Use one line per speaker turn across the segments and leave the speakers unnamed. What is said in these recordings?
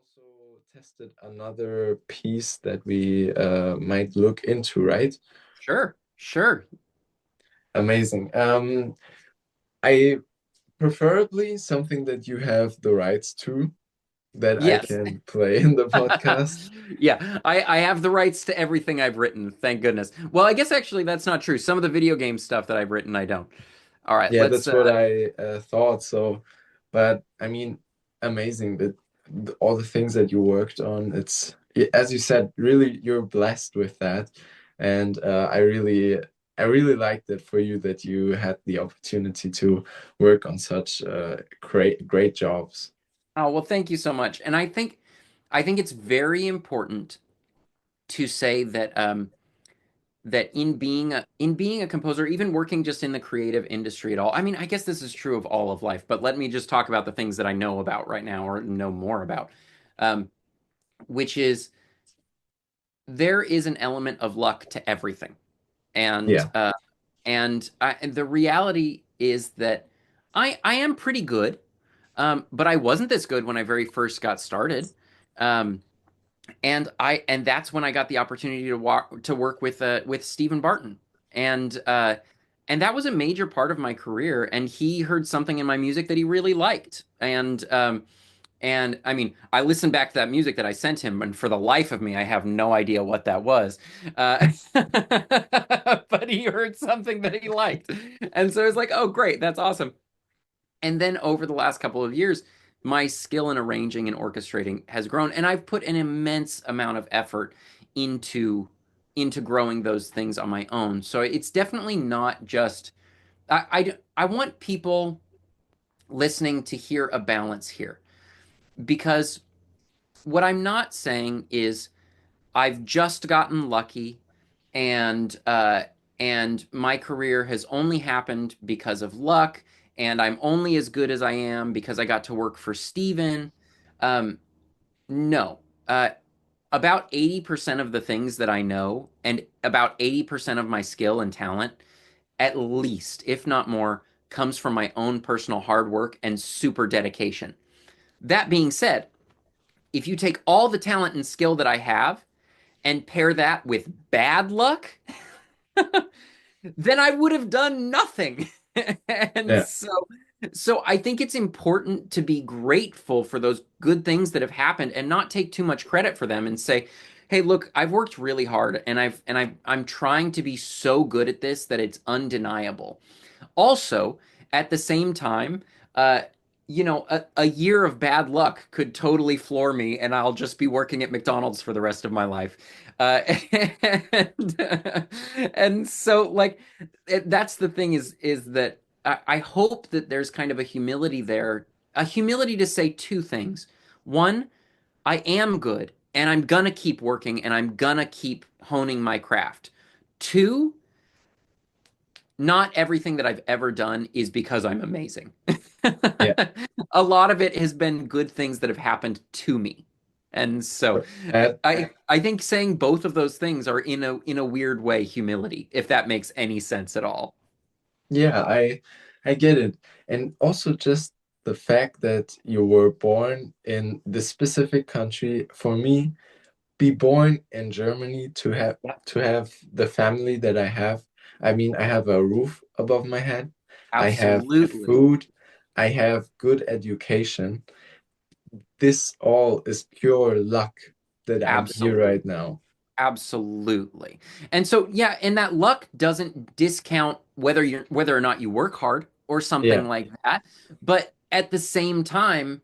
also tested another piece that we might look into, right?
Sure, sure.
Amazing. I preferably something that you have the rights to that I
Yes.
can play in the podcast.
Yeah, I have the rights to everything I've written, thank goodness. Well, I guess actually that's not true. Some of the video game stuff that I've written, I don't. All right,
Yeah,
let's
that's what I thought. So, but I mean, amazing that all the things that you worked on. As you said, really, you're blessed with that, and I really liked it for you that you had the opportunity to work on such great jobs.
Oh, well, thank you so much. And I think it's very important to say that that in being a composer, even working just in the creative industry at all. I mean, I guess this is true of all of life, but let me just talk about the things that I know about right now or know more about. Um, which is there is an element of luck to everything. And
Yeah,
and the reality is that I am pretty good, but I wasn't this good when I very first got started. Um, and that's when I got the opportunity to work with Stephen Barton, and uh, and that was a major part of my career. And he heard something in my music that he really liked, and I mean, I listened back to that music that I sent him, and for the life of me, I have no idea what that was. But he heard something that he liked. And so it's like, oh, great, that's awesome. And then over the last couple of years, my skill in arranging and orchestrating has grown, and I've put an immense amount of effort into into growing those things on my own. So it's definitely not just I want people listening to hear a balance here because what I'm not saying is I've just gotten lucky and my career has only happened because of luck and I'm only as good as I am because I got to work for Steven. Um, no. About 80% of the things that I know and about 80% of my skill and talent, at least, if not more, comes from my own personal hard work and super dedication. That being said, if you take all the talent and skill that I have and pair that with bad luck, then I would have done nothing. and
yeah,
so so I think it's important to be grateful for those good things that have happened and not take too much credit for them and say, "Hey, look, I've worked really hard I'm trying to be so good at this that it's undeniable." Also, at the same time, uh, a year of bad luck could totally floor me, and I'll just be working at McDonald's for the rest of my life. Uh, and, and so, like, that's the thing is that I hope that there's kind of a humility there, a humility to say two things. One, I am good, and I'm gonna keep working, and I'm gonna keep honing my craft. Two, not everything that I've ever done is because I'm amazing.
yeah.
A lot of it has been good things that have happened to me. And so
That
I think saying both of those things are in a weird way humility, if that makes any sense at all.
Yeah, I get it. And also just the fact that you were born in this specific country, for me, be born in Germany
Yeah,
to have the family that I have. I mean, I have a roof above my head. I have
absolutely.
food. I have good education. This all is pure luck that I'm here
Absolutely.
right now.
Absolutely. And so yeah, and that luck doesn't discount whether or not you work hard or
Yeah,
something like that. But at the same time,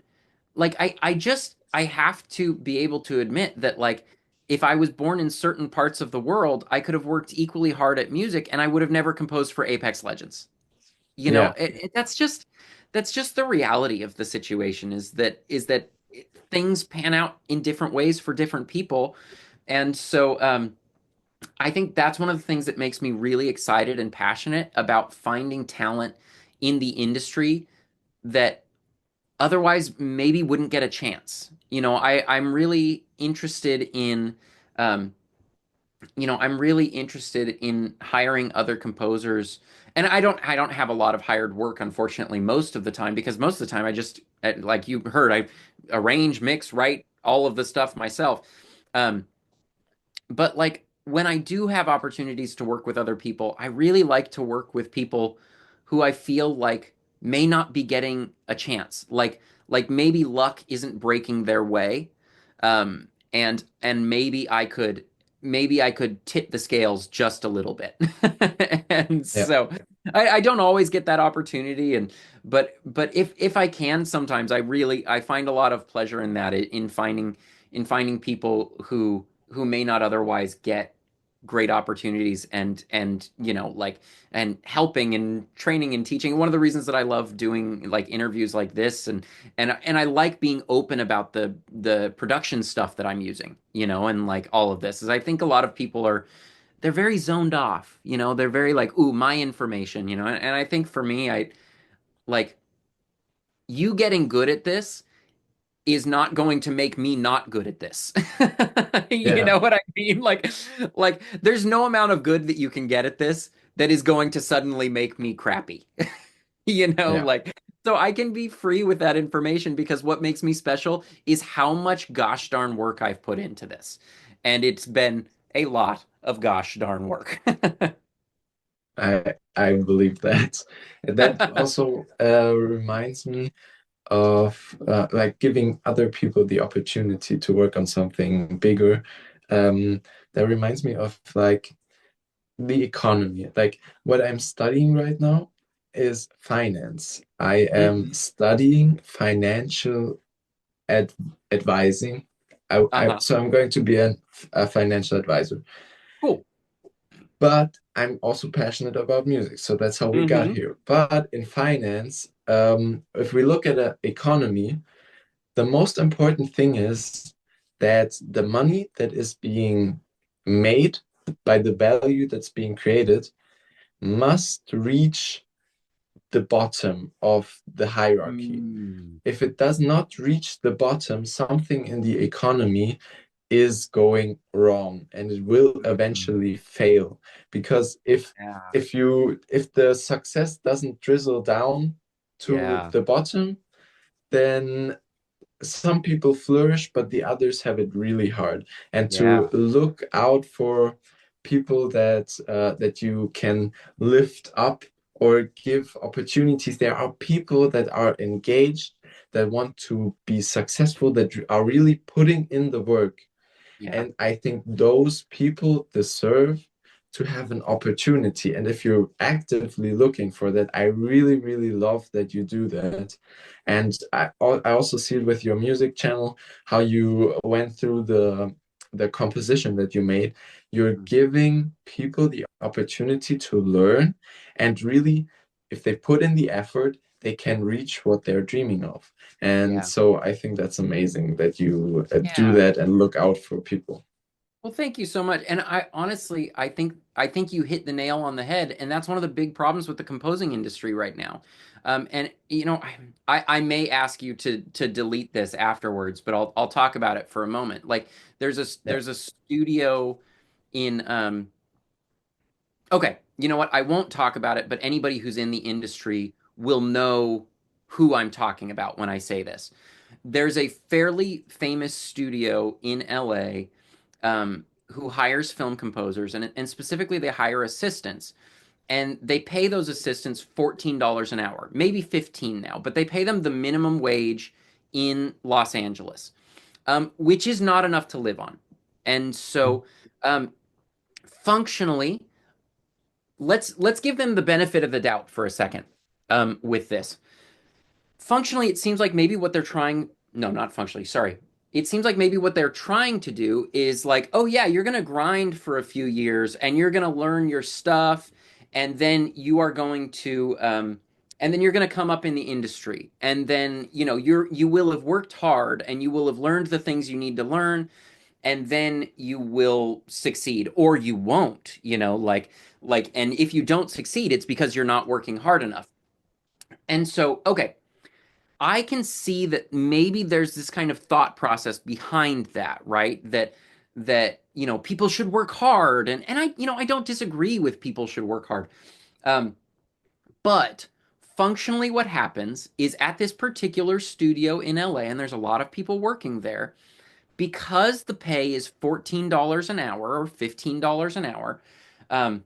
like I have to be able to admit that like if I was born in certain parts of the world, I could have worked equally hard at music and I would have never composed for Apex Legends.
yeah,
That's just the reality of the situation is that things pan out in different ways for different people. And so I think that's one of the things that makes me really excited and passionate about finding talent in the industry that otherwise maybe wouldn't get a chance. I'm really interested in um, I'm really interested in hiring other composers. And I don't have a lot of hired work, unfortunately, most of the time, because most of the time I just, like you heard, I arrange, mix, write all of the stuff myself. Um, but like when I do have opportunities to work with other people, I really like to work with people who I feel like may not be getting a chance. Like maybe luck isn't breaking their way. And maybe I could tip the scales just a little bit. And
Yeah,
so I don't always get that opportunity, but if I can, sometimes I find a lot of pleasure in that, in finding people who may not otherwise get great opportunities, and helping and training and teaching. One of the reasons that I love doing like interviews like this, and I like being open about the production stuff that I'm using, and like all of this, is I think a lot of people they're very zoned off, they're very like, ooh, my information, and I think for me, I like, you getting good at this is not going to make me not good at this. You
yeah,
know what I mean? Like there's no amount of good that you can get at this that is going to suddenly make me crappy.
yeah.
Like, so I can be free with that information, because what makes me special is how much gosh darn work I've put into this. And it's been a lot of gosh darn work.
I believe that. And that also reminds me of like giving other people the opportunity to work on something bigger. Um, that reminds me of like the economy. Like what I'm studying right now is finance. I am
Mhm.
studying financial ad advising.
Uh-huh.
So I'm going to be a financial advisor.
Cool.
But I'm also passionate about music, so that's how we got
Hmm.
here. But in finance, if we look at an economy, the most important thing is that the money that is being made by the value that's being created must reach the bottom of the hierarchy.
Mm.
If it does not reach the bottom, something in the economy is going wrong and it will
Mm.
eventually fail. Because
Yeah.
if the success doesn't drizzle down to
Yeah.
the bottom, then some people flourish, but the others have it really hard. And to
Yeah.
look out for people that you can lift up or give opportunities. There are people that are engaged, that want to be successful, that are really putting in the work.
Yeah.
And I think those people deserve to have an opportunity. And if you're actively looking for that, I really, really love that you do that. And I also see it with your music channel, how you went through the composition that you made. You're giving people the opportunity to learn, and really, if they put in the effort, they can reach what they're dreaming of. And
Yeah.
so I think that's amazing that you do
Yeah.
that and look out for people.
Well, thank you so much. And I honestly, I think you hit the nail on the head, and that's one of the big problems with the composing industry right now. And I may ask you to delete this afterwards, but I'll talk about it for a moment. Like
Yeah.
there's a studio in okay, you know what? I won't talk about it, but anybody who's in the industry will know who I'm talking about when I say this. There's a fairly famous studio in LA, who hires film composers, and specifically they hire assistants, and they pay those assistants $14 an hour, maybe 15 now, but they pay them the minimum wage in Los Angeles, which is not enough to live on. And so, um, functionally, let's give them the benefit of the doubt for a second, with this. Functionally, it seems like maybe what they're trying, no, not functionally, sorry. It seems like maybe what they're trying to do is like, oh yeah, you're going to grind for a few years and you're going to learn your stuff, and then you are going to and then you're going to come up in the industry, and then you will have worked hard and you will have learned the things you need to learn, and then you will succeed, or you won't, and if you don't succeed, it's because you're not working hard enough. And so, okay, I can see that maybe there's this kind of thought process behind that, right? that people should work hard, and I don't disagree with people should work hard. Um, but functionally, what happens is at this particular studio in LA, and there's a lot of people working there, because the pay is $14 an hour or $15 an hour. Um,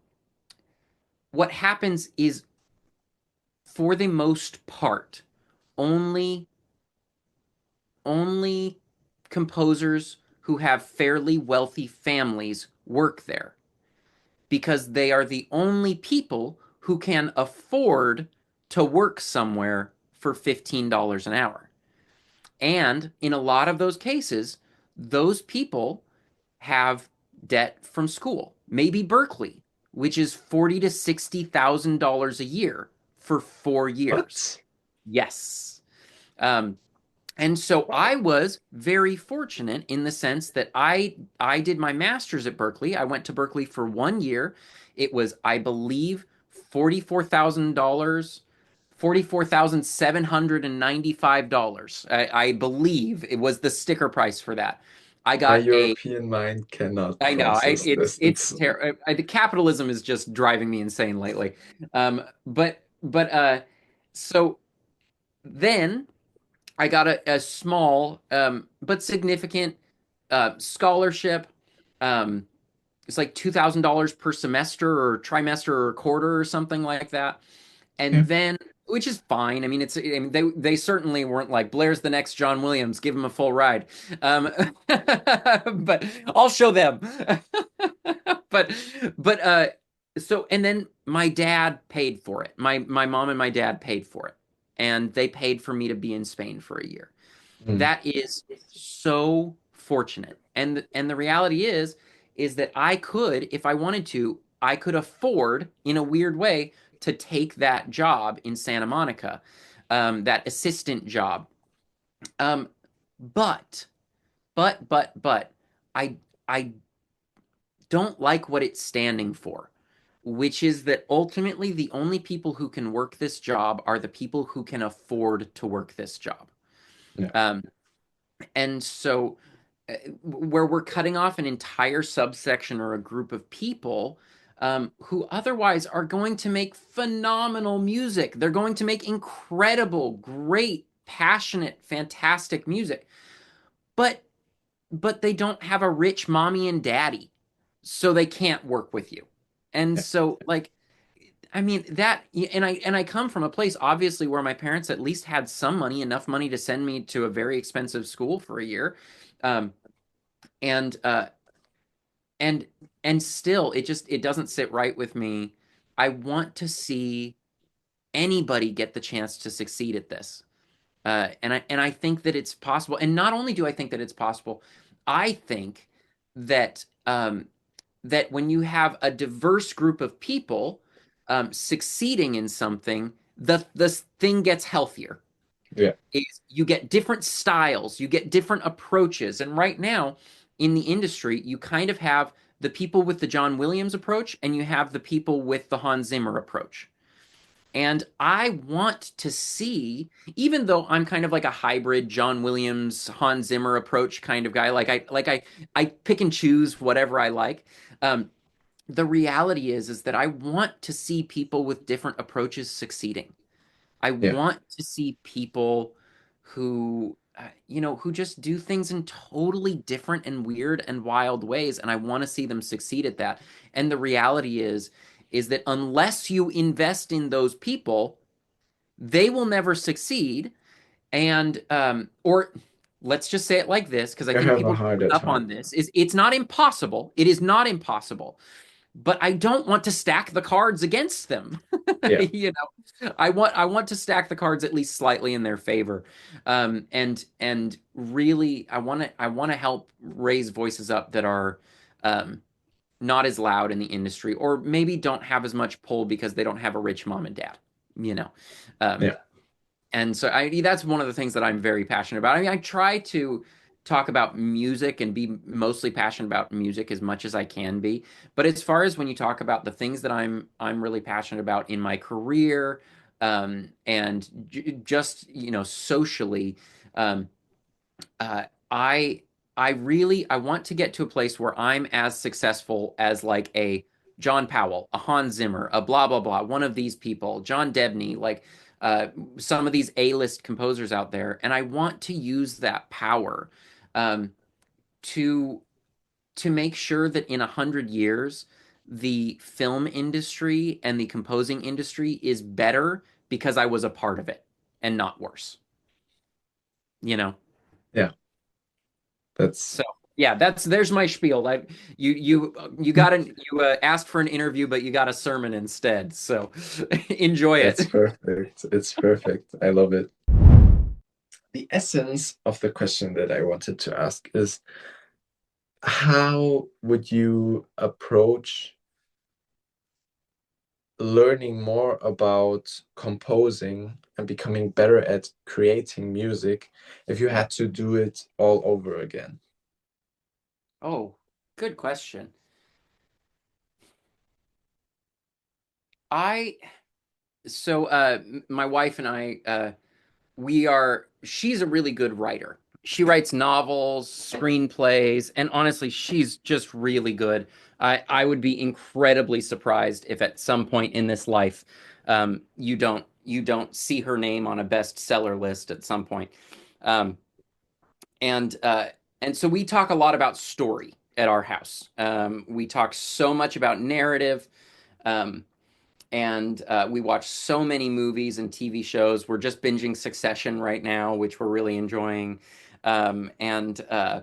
what happens is, for the most part, only only composers who have fairly wealthy families work there, because they are the only people who can afford to work somewhere for $15 an hour. And in a lot of those cases, those people have debt from school. Maybe Berkeley, which is $40 to $60,000 a year for 4 years.
What?
Yes. Um, and so I
Wow.
was very fortunate in the sense that I did my master's at Berkeley. I went to Berkeley for 1 year. It was, I believe, $44,000, $44,795. I believe it was the sticker price for that. I
My
got a
European mind cannot
I know
process this.
it's terrible. The capitalism is just driving me insane lately. But so then I got a small but significant scholarship. Um, it's like $2,000 per semester or trimester or quarter or something like that. And
Okay.
then, which is fine. I mean, they certainly weren't like, Blair's the next John Williams, give him a full ride. Um, but I'll show them. but but so, and then my dad paid for it. My mom and my dad paid for it, and they paid for me to be in Spain for a year.
Mm.
That is so fortunate. And the reality is that I could, if I wanted to, I could afford, in a weird way, to take that job in Santa Monica, that assistant job. Um, but, but, I I don't like what it's standing for, which is that ultimately the only people who can work this job are the people who can afford to work this job.
Yeah.
Um, And so, where we're cutting off an entire subsection or a group of people who otherwise are going to make phenomenal music. They're going to make incredible, great, passionate, fantastic music. But they don't have a rich mommy and daddy, so they can't work with you. And
Yeah.
so, like, I mean that, and I come from a place obviously where my parents at least had some money, enough money to send me to a very expensive school for a year, um, and uh, and and still it doesn't sit right with me. I want to see anybody get the chance to succeed at this, and I think that it's possible. And not only do I think that it's possible, I think that that when you have a diverse group of people succeeding in something, the thing gets healthier.
Yeah.
Is you get different styles, you get different approaches, and right now in the industry, you kind of have the people with the John Williams approach, and you have the people with the Hans Zimmer approach. And I want to see, even though I'm kind of like a hybrid John Williams, Hans Zimmer approach kind of guy, I pick and choose whatever I like. Um, the reality is that I want to see people with different approaches succeeding. I
Yeah.
want to see people who who just do things in totally different and weird and wild ways, and I want to see them succeed at that. And the reality is that unless you invest in those people, they will never succeed. And or let's just say it like this, because I
You
think
have a
people get
harder
hung up on
time.
this, is it's not impossible. It is not impossible, but I don't want to stack the cards against them.
Yeah.
I want to stack the cards at least slightly in their favor, and really I want to help raise voices up that are um, not as loud in the industry, or maybe don't have as much pull because they don't have a rich mom and dad. You know, um,
Yeah.
and so that's one of the things that I'm very passionate about. I mean, I try to talk about music and be mostly passionate about music as much as I can be. But as far as when you talk about the things that I'm really passionate about in my career, and just socially, um, I I want to get to a place where I'm as successful as like a John Powell, a Hans Zimmer, a blah blah blah, one of these people, John Debney, like uh, some of these A-list composers out there, and I want to use that power um, to make sure that in 100 years the film industry and the composing industry is better because I was a part of it and not worse, you know?
Yeah, that's
So yeah, there's my spiel. Like you got you asked for an interview, but you got a sermon instead. So enjoy
that's
it.
perfect. It's perfect. I love it. The essence of the question that I wanted to ask is, how would you approach learning more about composing and becoming better at creating music if you had to do it all over again?
Oh, good question. I so my wife and I she's a really good writer. She writes novels, screenplays, and honestly, she's just really good. I would be incredibly surprised if at some point in this life, you don't see her name on a bestseller list at some point. Um, and uh, and so we talk a lot about story at our house. We talk so much about narrative. Um, and we watch so many movies and TV shows. We're just binging Succession right now, which we're really enjoying. Um, and uh,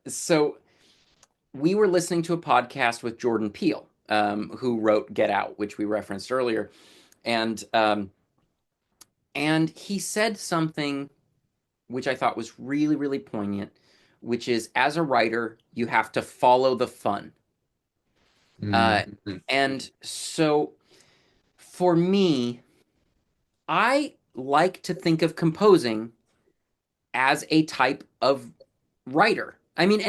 so we were listening to a podcast with Jordan Peele, who wrote Get Out, which we referenced earlier, and he said something which I thought was really really poignant, which is as a writer you have to follow the fun. Uh,
Mhm.
and so for me, I like to think of composing as a type of writer. I mean,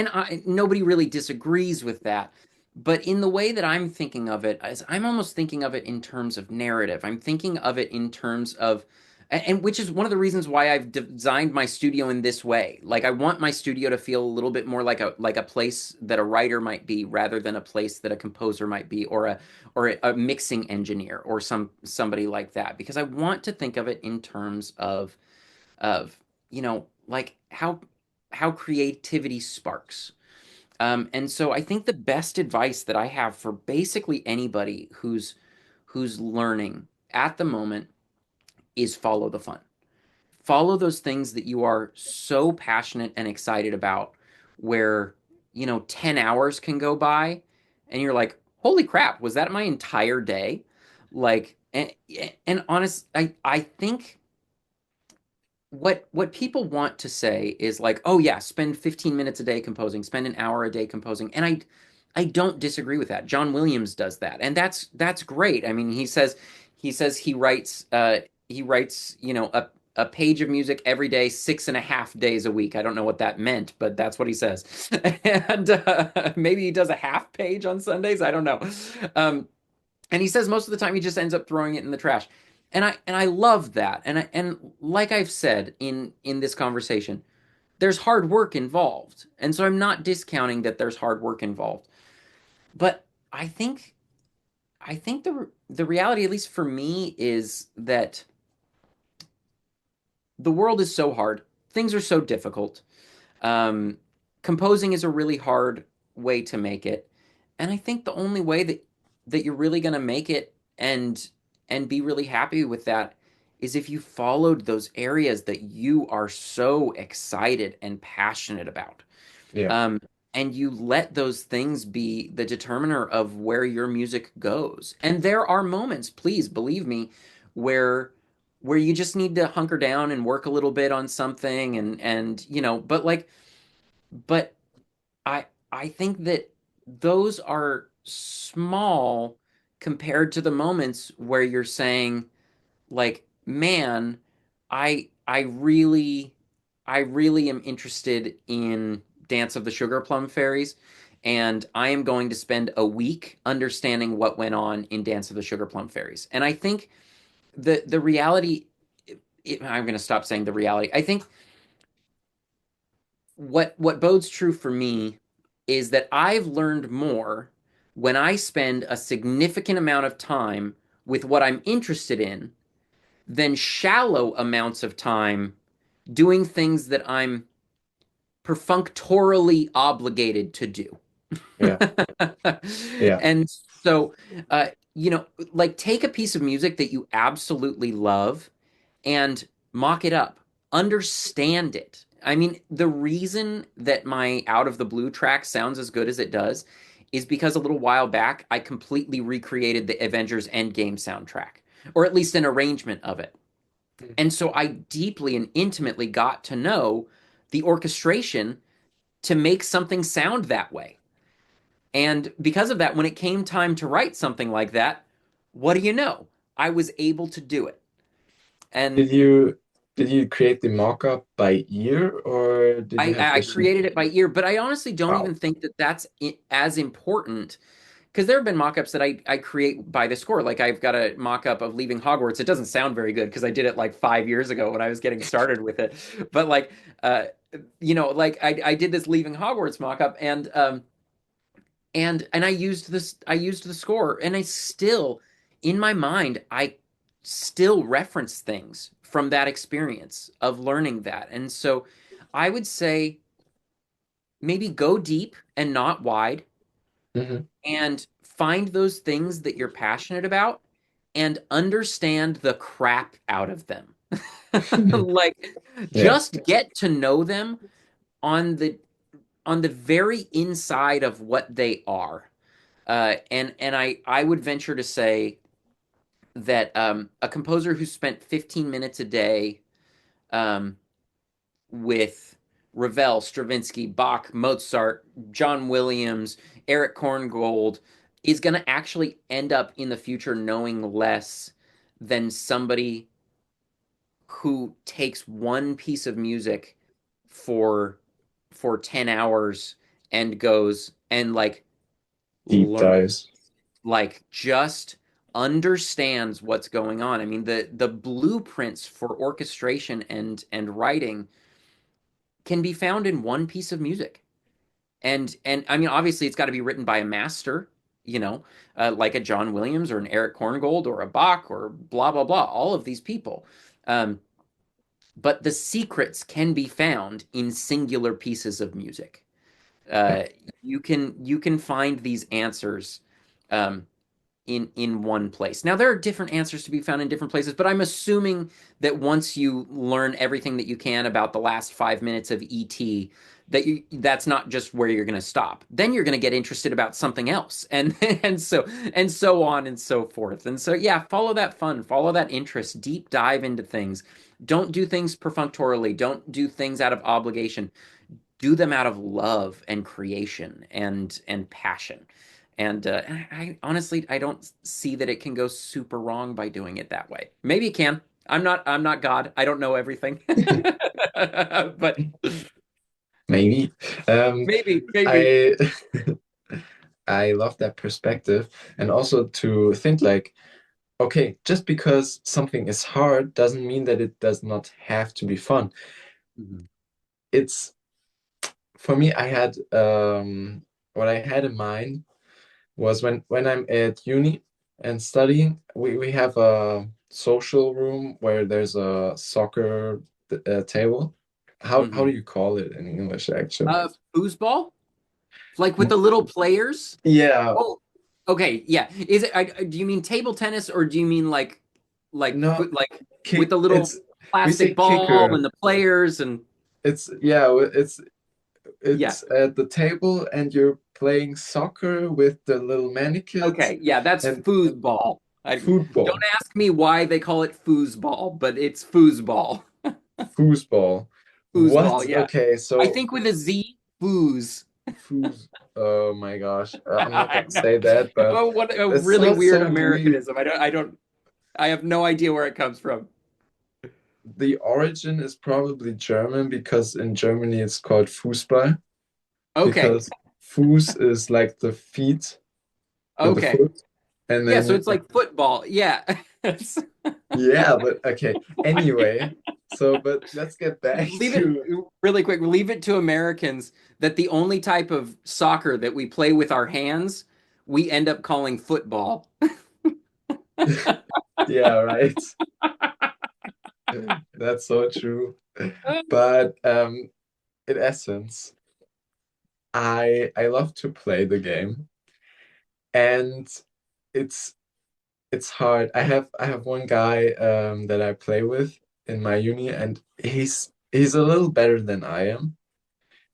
nobody really disagrees with that. But in the way that I'm thinking of it, as I'm almost thinking of it in terms of narrative. I'm thinking of it in terms of, and which is one of the reasons why I've designed my studio in this way. Like I want my studio to feel a little bit more like a place that a writer might be, rather than a place that a composer might be, or a mixing engineer, or somebody like that. Because I want to think of it in terms of like how creativity sparks. And so I think the best advice that I have for basically anybody who's learning at the moment is follow the fun. Follow those things that you are so passionate and excited about, where 10 hours can go by and you're like, holy crap, was that my entire day? Like, and honest, I think what people want to say is like, oh yeah, spend 15 minutes a day composing, spend an hour a day composing. And I don't disagree with that. John Williams does that. And that's great. I mean, he says he writes, a page of music every day, 6.5 days a week. I don't know what that meant, but that's what he says. And maybe he does a half page on Sundays. I don't know. Um, and he says most of the time he just ends up throwing it in the trash. And I love that. And like I've said in this conversation, there's hard work involved. And so I'm not discounting that there's hard work involved. But I think the reality, at least for me, is that the world is so hard. Things are so difficult. Um, Composing is a really hard way to make it, and I think the only way that you're really going to make it and be really happy with that is if you followed those areas that you are so excited and passionate about.
Yeah.
Um, and you let those things be the determiner of where your music goes. And there are moments, please believe me, where you just need to hunker down and work a little bit on something, and but I think that those are small compared to the moments where you're saying, like, man, I really am interested in Dance of the Sugar Plum Fairies, and I am going to spend a week understanding what went on in Dance of the Sugar Plum Fairies. And I think the reality, I'm going to stop saying the reality. I think what bodes true for me is that I've learned more when I spend a significant amount of time with what I'm interested in than shallow amounts of time doing things that I'm perfunctorily obligated to do.
Yeah. Yeah.
And so, you know, like take a piece of music that you absolutely love and mock it up, understand it. I mean, the reason that my Out of the Blue track sounds as good as it does is because a little while back I completely recreated the Avengers Endgame soundtrack, or at least an arrangement of it. And so I deeply and intimately got to know the orchestration to make something sound that way. And because of that, when it came time to write something like that, what do you know? I was able to do it. And
Did you did you create the mock-up by ear or did you have
I
the sheet?
created it by ear, but I honestly don't
Wow.
even think that as important because there have been mock-ups that I create by the score. Like I've got a mock-up of Leaving Hogwarts. It doesn't sound very good because I did it like 5 years ago when I was getting started with it. But like, uh, like I did this Leaving Hogwarts mock-up, and I used the score, and I still, in my mind, I still reference things from that experience of learning that. And so I would say maybe go deep and not wide
Hmm.
and find those things that you're passionate about and understand the crap out of them. Like
Yeah.
just get to know them on the very inside of what they are. And I would venture to say that a composer who spent 15 minutes a day um, with Ravel, Stravinsky, Bach, Mozart, John Williams, Eric Korngold is going to actually end up in the future knowing less than somebody who takes one piece of music for 10 hours and goes and like
Deep
learn
dives.
like just understands what's going on. I mean, the blueprints for orchestration and writing can be found in one piece of music. And I mean, obviously, it's got to be written by a master, like a John Williams or an Eric Korngold or a Bach or blah blah blah. All of these people, um, but the secrets can be found in singular pieces of music.
Yeah.
Uh, you can find these answers um, in one place. Now there are different answers to be found in different places, but I'm assuming that once you learn everything that you can about the last 5 minutes of ET, that's not just where you're going to stop. Then you're going to get interested about something else, and and so on and so forth. And so yeah, follow that fun, follow that interest, deep dive into things. Don't do things perfunctorily. Don't do things out of obligation, do them out of love and creation and passion. And I honestly I don't see that it can go super wrong by doing it that way. Maybe it can. I'm not God. I don't know everything. But
Maybe. Um,
maybe.
I I love that perspective, and also to think like, okay, just because something is hard doesn't mean that it does not have to be fun.
Mhm.
It's for me, I had what I had in mind was when I'm at uni and studying, we have a social room where there's a soccer table. How
Mhm.
do you call it in English, actually?
Foosball? Like with the little players?
Yeah,
Oh, okay, yeah. Is it? Do you mean table tennis or do you mean
no,
like with
kick.
the little
It's we say
plastic ball
kicker.
and the players and
It's yeah,
yeah.
it's at the table and you're playing soccer with the little mannequins
Okay, yeah, that's
and
foosball. Don't
football,
ask me why they call it foosball, but it's foosball.
foosball. What?
Foosball, yeah.
Okay,
I
so
think with a Z, foos.
foos. Oh my gosh, I'm not
I
gonna
know.
say that, but
Oh, what a
it
really
sounds
weird
so weird.
Americanism. I have no idea where it comes from.
The origin is probably German because in Germany it's called Fußball
Okay,
because Fuß is like the feet, the
okay.
foot, And
Yeah,
then
so it's like football. Yeah.
yeah, but okay. Anyway, so but let's get back
Leave it
to
really quick. Leave it to Americans that the only type of soccer that we play with our hands, we end up calling football.
yeah, right. That's so true. But in essence, I love to play the game, and it's it's hard. I have one guy that I play with in my uni, and he's a little better than I am.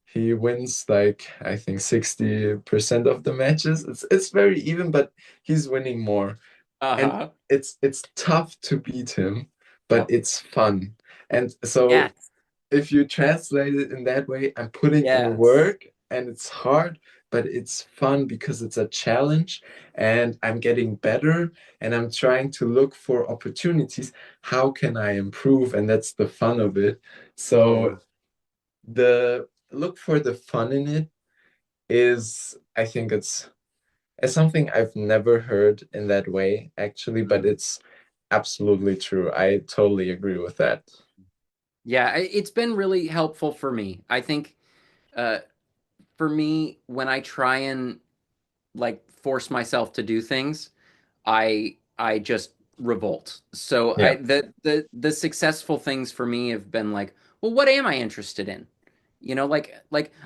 He wins like I think 60% of the matches. It's very even, but he's winning more. And
Uh-huh.
it's tough to beat him, but
Yep.
it's fun. And so
Yes.
if you translate it in that way, I'm putting in
Yes.
work and it's hard, but it's fun because it's a challenge and I'm getting better and I'm trying to look for opportunities. How can I improve? And that's the fun of it. So
Totally.
the look for the fun in it is, I think it's something I've never heard in that way actually, but
Mm.
it's absolutely true. I totally agree with that.
Yeah, it's been really helpful for me. I think uh, for me, when I try and like force myself to do things, I just revolt. So
Yeah.
the successful things for me have been like, well, what am I interested in? Like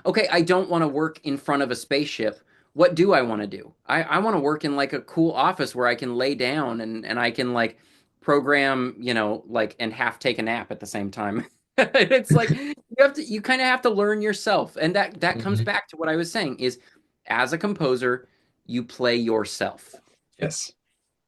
okay, I don't want to work in front of a spaceship. What do I want to do? I want to work in like a cool office where I can lay down and I can like program, like and half take a nap at the same time. It's like you kind of have to learn yourself. And that comes
Mhm.
back to what I was saying is as a composer, you play yourself.
Yes.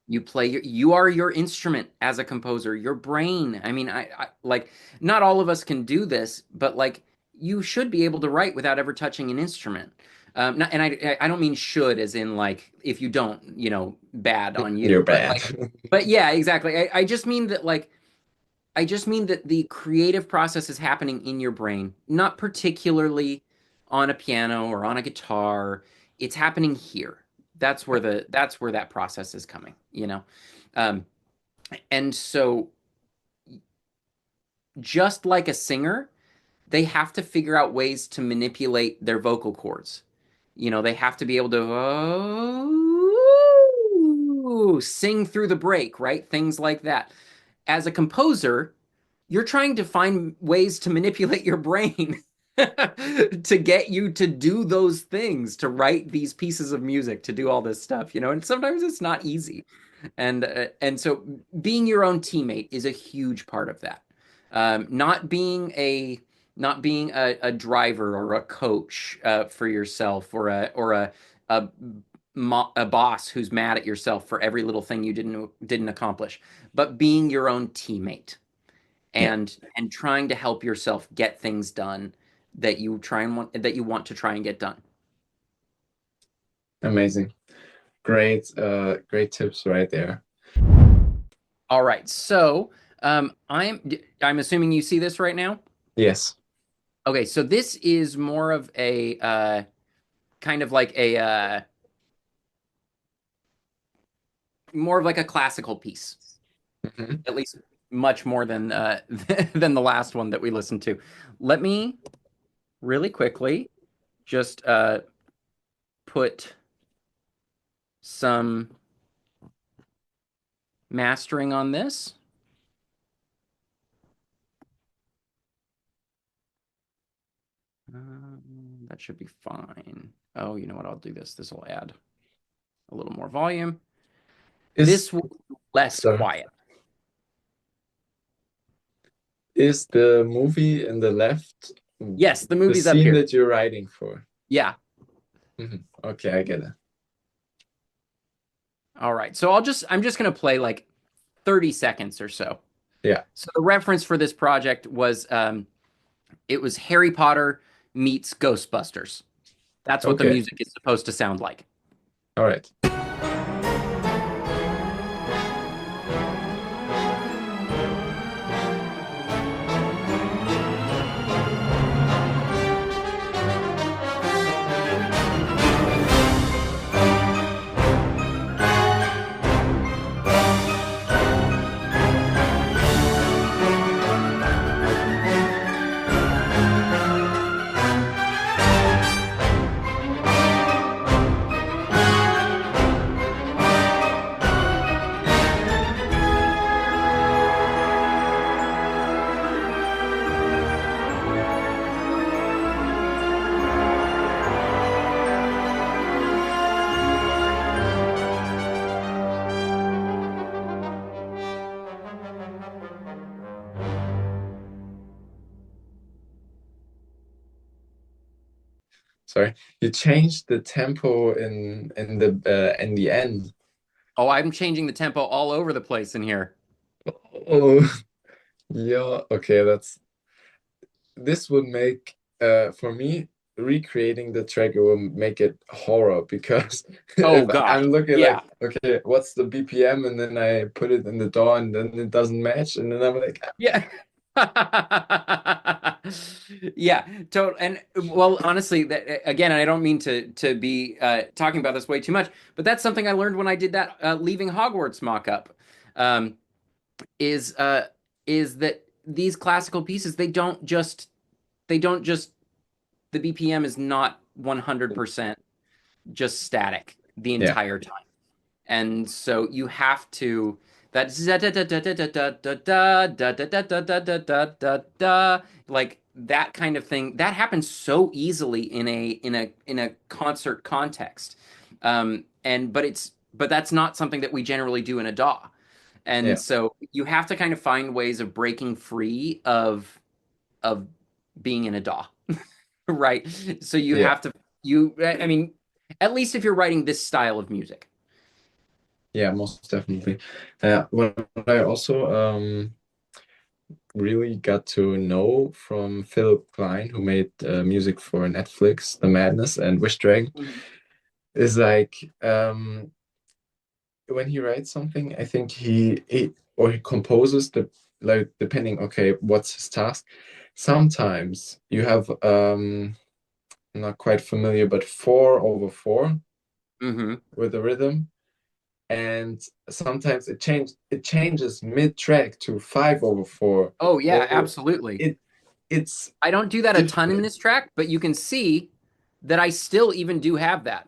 You are your instrument as a composer, your brain. I mean, I like not all of us can do this, but like you should be able to write without ever touching an instrument. And I don't mean should as in like if you don't, bad on
You're
you, but
bad.
but yeah, exactly. I just mean that like I just mean that the creative process is happening in your brain, not particularly on a piano or on a guitar. It's happening here. That's where that process is coming. Um, and so just like a singer, they have to figure out ways to manipulate their vocal cords. They have to be able to sing through the break, right? Things like that. As a composer, you're trying to find ways to manipulate your brain to get you to do those things, to write these pieces of music, to do all this stuff. And sometimes it's not easy. And so being your own teammate is a huge part of that. Not being a driver or a coach for yourself or a a boss who's mad at yourself for every little thing you didn't accomplish, but being your own teammate
Yeah.
and trying to help yourself get things done that you want to try and get done.
Amazing. Great tips right there.
All right. So, I'm assuming you see this right now.
Yes.
Okay, so this is more of a kind of like a more of like a classical piece,
Mhm.
at least much more than than the last one that we listened to. Let me really quickly just put some mastering on this. That should be fine. Oh, you know what? I'll do this. This will add a little more volume.
Is
This will be less
sorry.
quiet.
Is the movie in the left
Yes, the
the
movie's up
scene
here.
that you're writing for?
Yeah.
Okay, I get it.
All right. So I'm just gonna play like 30 seconds or so.
Yeah.
So the reference for this project was it was Harry Potter meets Ghostbusters. That's what the
Okay.
music is supposed to sound like.
All right. sorry, you changed the tempo in the end.
Oh, I'm changing the tempo all over the place in here.
Oh, yeah. Okay, that's this would make for me recreating the track, it will make it horror because
Oh
if
gosh.
I'm looking
Yeah.
like, okay, what's the BPM, and then I put it in the DAW and then it doesn't match, and then I'm like,
Yeah. Yeah, total. And well, honestly, that again, I don't mean to be talking about this way too much, but that's something I learned when I did that leaving Hogwarts mock-up. Um, is uh, is that these classical pieces they don't just the BPM is not 100% just static the
yeah,
entire time. And so you have to that like that kind of thing that happens so easily in a concert context. And but that's not something that we generally do in a DAW. And
yeah,
so you have to kind of find ways of breaking free of being in a DAW, right? So you
yeah,
have to I mean, at least if you're writing this style of music.
yeah, most definitely. What I also really got to know from Philip Klein, who made music for Netflix, The Madness and Wish Dragon,
Mhm.
is like when he writes something, I think he composes the like depending, okay, what's his task. Sometimes you have I'm not quite familiar, but 4/4
Hmm.
with the rhythm, and sometimes it changes mid-track to 5/4,
Oh yeah,
or
absolutely.
it it's
I don't do that a ton in
different.
this track, but you can see that I still even do have that.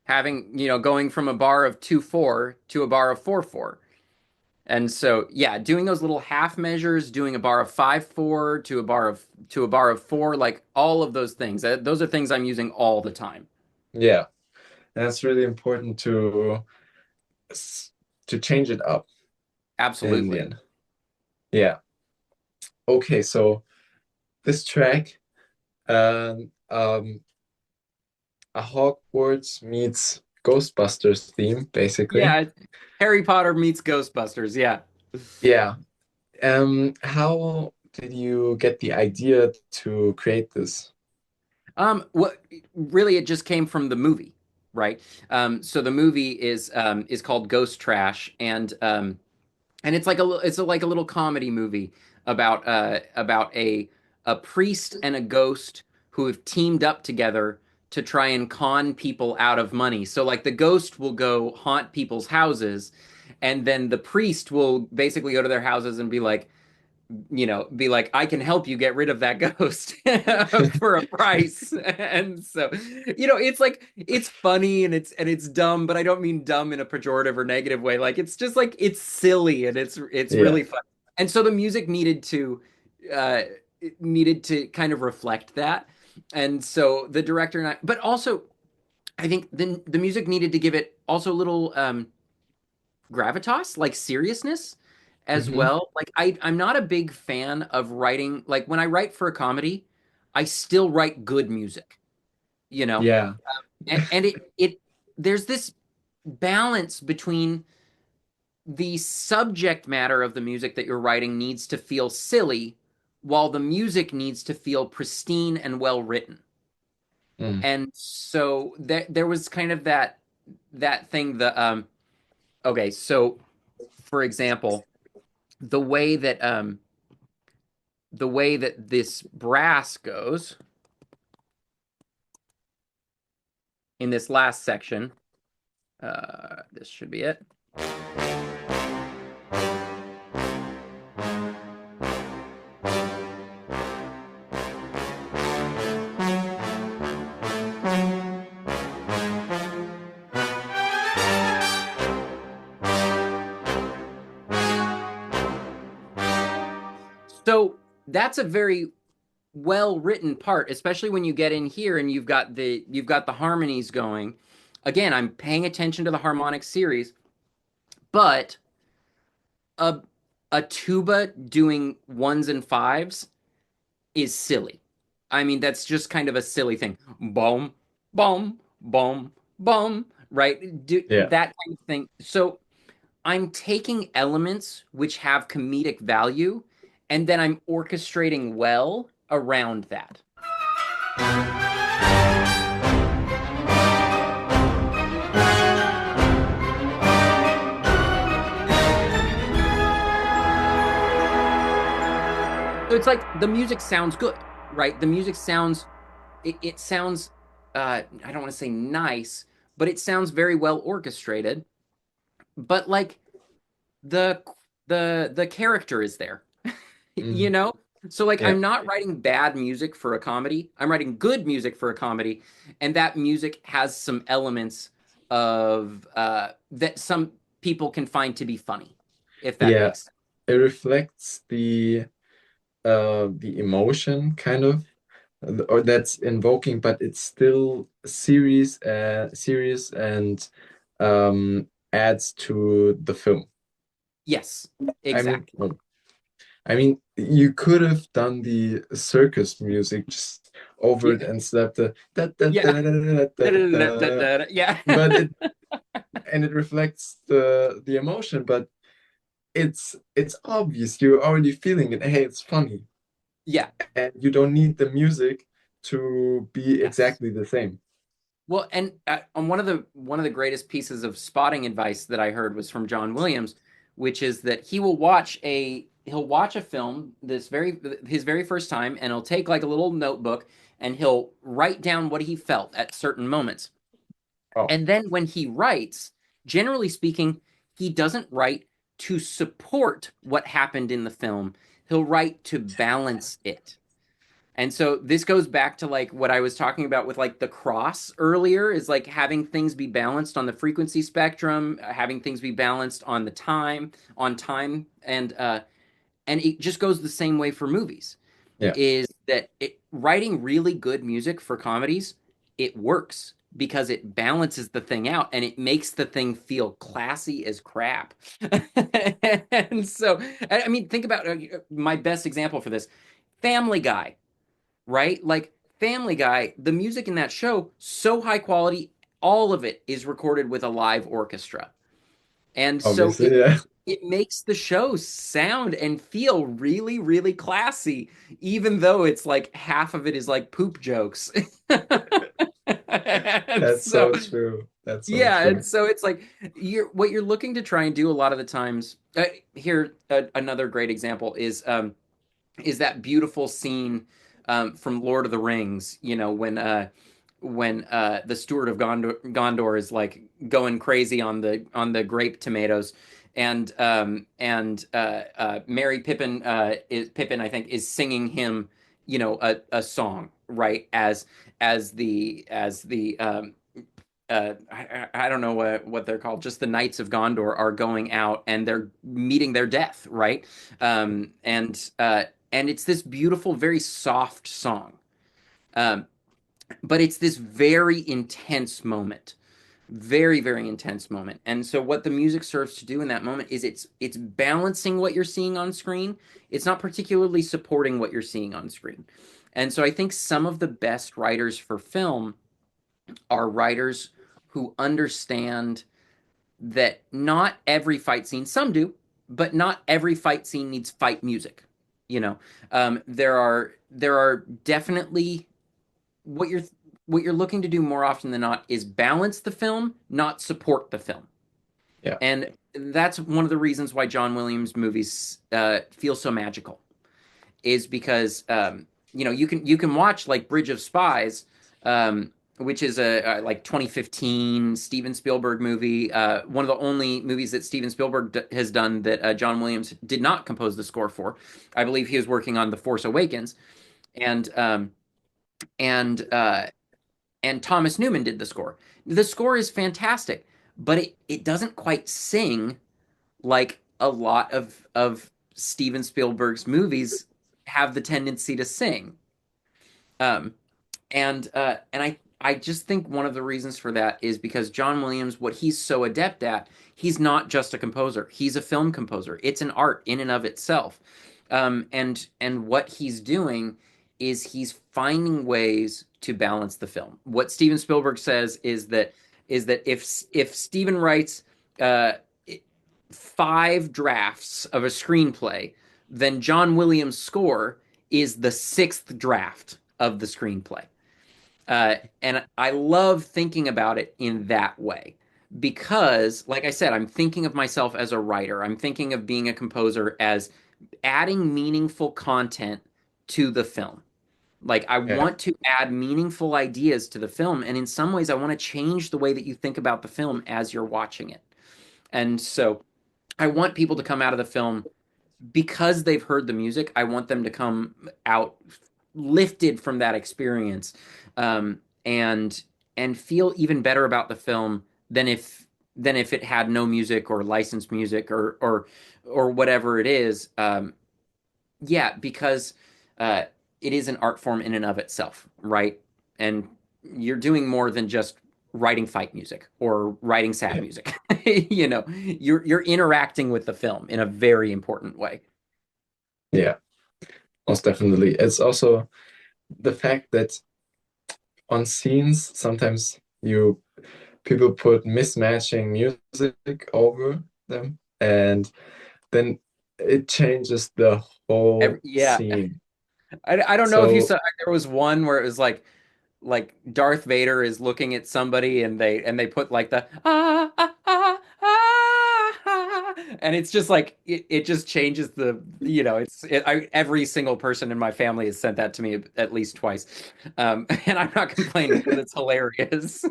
Having, going from a bar of 2/4 to a bar of 4/4. And so, yeah, doing those little half measures, doing a bar of 5/4 to a bar of 4, like all of those things. Those are things I'm using all the time.
Yeah, that's really important to change it up in the
Absolutely.
end. Yeah. Okay, so this track, a Hogwarts meets Ghostbusters theme, basically.
Yeah, Harry Potter meets Ghostbusters. Yeah.
Yeah. How did you get the idea to create this?
What really it just came from the movie, right? So the movie is called Ghost Trash, and it's like like a little comedy movie about a priest and a ghost who have teamed up together to try and con people out of money. So like the ghost will go haunt people's houses, and then the priest will basically go to their houses and be like, I can help you get rid of that ghost for a price. And so, it's like it's funny and it's dumb, but I don't mean dumb in a pejorative or negative way. Like it's just like it's silly and it's
Yeah.
really fun. And so the music uh needed to kind of reflect that. And so the director and I, but also I think the music needed to give it also a little gravitas, like seriousness as
Hmm.
well. Like I'm not a big fan of writing, like when I write for a comedy, I still write good music, you know?
Yeah.
And it there's this balance between the subject matter of the music that you're writing needs to feel silly while the music needs to feel pristine and well written.
Mm.
And so there was kind of that thing the okay, so for example, the way that this brass goes in this last section. This should be it. So that's a very well written part, especially when you get in here and you've got the harmonies going. Again, I'm paying attention to the harmonic series, but a a tuba doing ones and fives is silly. I mean, that's just kind of a silly thing. Boom, boom, boom, boom, right?
Yeah.
That kind of thing. So I'm taking elements which have comedic value, and then I'm orchestrating well around that. So it's like the music sounds good, right? The music sounds, it sounds, I don't want to say nice, but it sounds very well orchestrated. But like the the character is there, you
Mm.
know? So like
Yeah.
I'm not writing bad music for a comedy. I'm writing good music for a comedy, and that music has some elements of that some people can find to be funny, if that
Yeah.
makes sense.
It reflects the emotion kind of, or that's invoking, but it's still serious and adds to the film.
Yes,
I mean,
exactly.
you could have done the circus music just over it
Yeah,
and slapped the da da
yeah,
da da da da da da,
yeah,
but it reflects the emotion, but it's obvious you're already feeling it. Hey, it's funny,
yeah.
and you don't need the music to be
Yes.
exactly the same.
Well, and on one of the greatest pieces of spotting advice that I heard was from John Williams, which is that he'll watch a film this very his very first time, and he'll take like a little notebook and he'll write down what he felt at certain moments.
Oh,
And then when he writes, generally speaking, he doesn't write to support what happened in the film. He'll write to balance it. And so this goes back to like what I was talking about with like the cross earlier is like having things be balanced on the frequency spectrum, having things be balanced on the time, on time, and it just goes the same way for movies.
yeah.
Is that writing really good music for comedies, it works because it balances the thing out and it makes the thing feel classy as crap. And so, I mean, think about my best example for this, Family Guy, right? Like Family Guy, the music in that show, so high quality, all of it is recorded with a live orchestra. And so
Obviously, yeah.
it makes the show sound and feel really, really classy, even though it's like half of it is like poop jokes. And
That's
so
so true. That's so
yeah, and
true.
so it's like you're looking to try and do a lot of the times. Here, another great example is that beautiful scene from Lord of the Rings, you know, when the Steward of Gondor is like going crazy on the grape tomatoes, and Mary Pippin Pippin I think is singing him, you know, a song, right, as the I don't know what they're called, just the Knights of Gondor are going out and they're meeting their death, right? And it's this beautiful, very soft song, um, but it's this very intense moment, very very intense moment. And so what the music serves to do in that moment is it's balancing what you're seeing on screen. It's not particularly supporting what you're seeing on screen. And so I think some of the best writers for film are writers who understand that not every fight scene, some do, but not every fight scene needs fight music. You know, there are definitely what you're looking to do more often than not is balance the film, not support the film.
Yeah.
And that's one of the reasons why John Williams movies feel so magical, is because you know you can watch like Bridge of Spies, which is a like 2015 Steven Spielberg movie, one of the only movies that Steven Spielberg has done that John Williams did not compose the score for. I believe he was working on The Force Awakens, and um, and and Thomas Newman did the score. The score is fantastic, but it doesn't quite sing like a lot of Steven Spielberg's movies have the tendency to sing. Um, and I just think one of the reasons for that is because John Williams, what he's so adept at, he's not just a composer; he's a film composer. It's an art in and of itself. And what he's doing is he's finding ways to balance the film. What Steven Spielberg says is that if Steven writes uh, 5 drafts of a screenplay, then John Williams' score is the 6th draft of the screenplay. And I love thinking about it in that way because, like I said, I'm thinking of myself as a writer. I'm thinking of being a composer as adding meaningful content to the film. Like, I
Yeah.
want to add meaningful ideas to the film. And in some ways, I want to change the way that you think about the film as you're watching it. And so I want people to come out of the film because they've heard the music. I want them to come out lifted from that experience, and feel even better about the film than if it had no music or licensed music or whatever it is. Yeah, because uh, it is an art form in and of itself, right? And you're doing more than just writing fight music or writing sad
Yeah.
music. You're interacting with the film in a very important way.
Yeah. Most definitely. It's also the fact that on scenes, sometimes you people put mismatching music over them, and then it changes the whole
Yeah,
scene.
I don't know if you
So
saw. There was one where it was like Darth Vader is looking at somebody and they put like the and it's just like it just changes every single person in my family has sent that to me at least twice, and I'm not complaining because it's hilarious.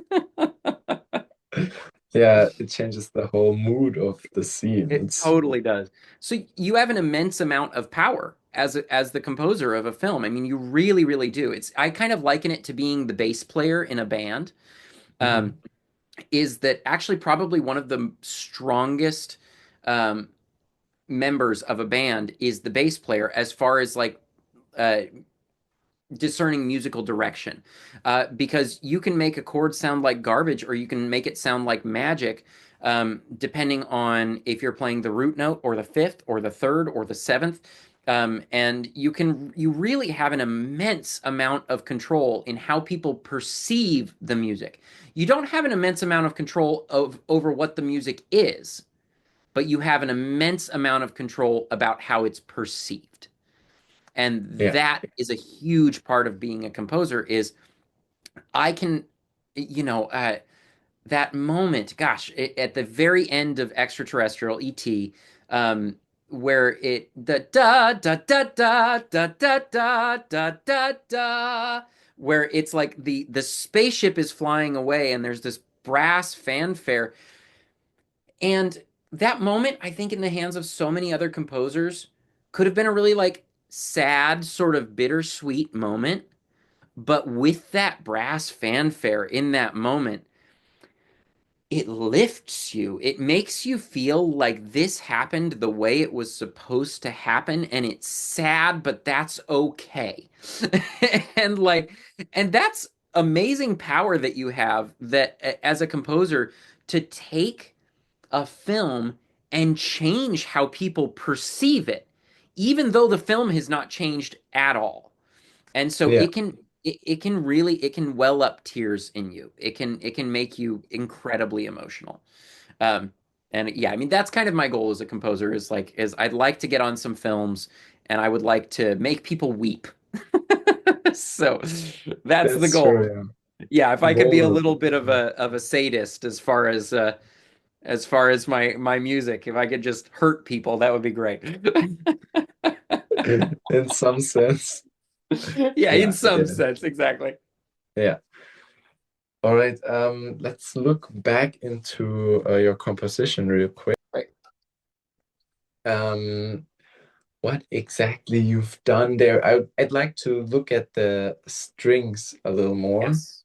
yeah, it changes the whole mood of the scene.
It
It's
totally does. So you have an immense amount of power as the composer of a film. I mean, you really, really do. I kind of liken it to being the bass player in a band. Um,
Mhm.
is that actually probably one of the strongest um, members of a band is the bass player as far as like uh, discerning musical direction, because you can make a chord sound like garbage or you can make it sound like magic, depending on if you're playing the root note or the fifth or the third or the seventh. And you really have an immense amount of control in how people perceive the music. You don't have an immense amount of control over what the music is, but you have an immense amount of control about how it's perceived. And
Yeah,
that is a huge part of being a composer is I can, you know, that moment, gosh, at the very end of Extraterrestrial ET, um, where the da da da da da da da da da da, where it's like the spaceship is flying away and there's this brass fanfare, and that moment, I think, in the hands of so many other composers, could have been a really like sad, sort of bittersweet moment. But with that brass fanfare in that moment, it lifts you. It makes you feel like this happened the way it was supposed to happen, and it's sad, but that's okay. and like, and that's amazing power that you have that as a composer to take a film and change how people perceive it, even though the film has not changed at all. And so
yeah,
it can well up tears in you. It can make you incredibly emotional. Um, and yeah, I mean that's kind of my goal as a composer is I'd like to get on some films and I would like to make people weep. So that's the
that's
goal.
true.
Yeah, if
Yeah.
I could be a little
Vulnerable.
bit of a sadist as far as my music, if I could just hurt people, that would be great.
In some sense.
Yeah, in
Yeah, I
some
get it.
sense, exactly.
Yeah. All right. Let's look back into your composition real quick.
Right.
Um, what exactly you've done there? I'd like to look at the strings a little more
Yes.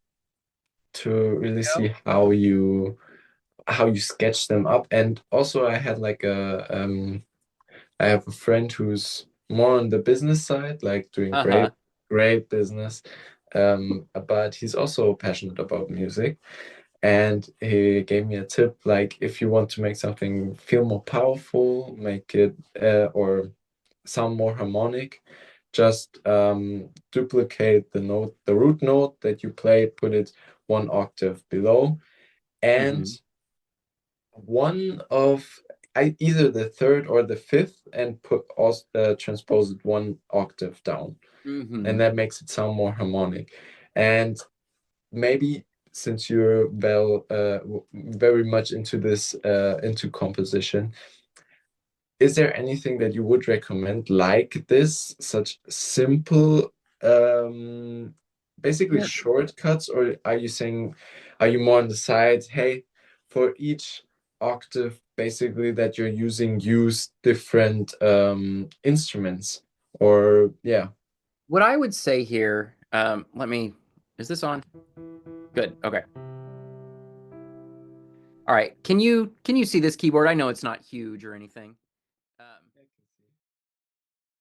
to really
Go.
see how you sketch them up. And also, I had like I have a friend who's more on the business side, like doing
Uh-huh.
great business. But he's also passionate about music. And he gave me a tip, like if you want to make something feel more powerful, make it or sound more harmonic, just duplicate the note, the root note that you play, put it one octave below, and
Hmm.
one of either the third or the fifth, and put also transpose it one octave down, and
Hmm.
that makes it sound more harmonic. And maybe since you're very much into this into composition, is there anything that you would recommend like this, such simple, um, basically
Yeah.
shortcuts, or are you saying, are you more on the side, hey, for each octave basically that you're using, use different instruments, or yeah.
What I would say here, is this on? Good. Okay. All right. Can you see this keyboard? I know it's not huge or anything. Um,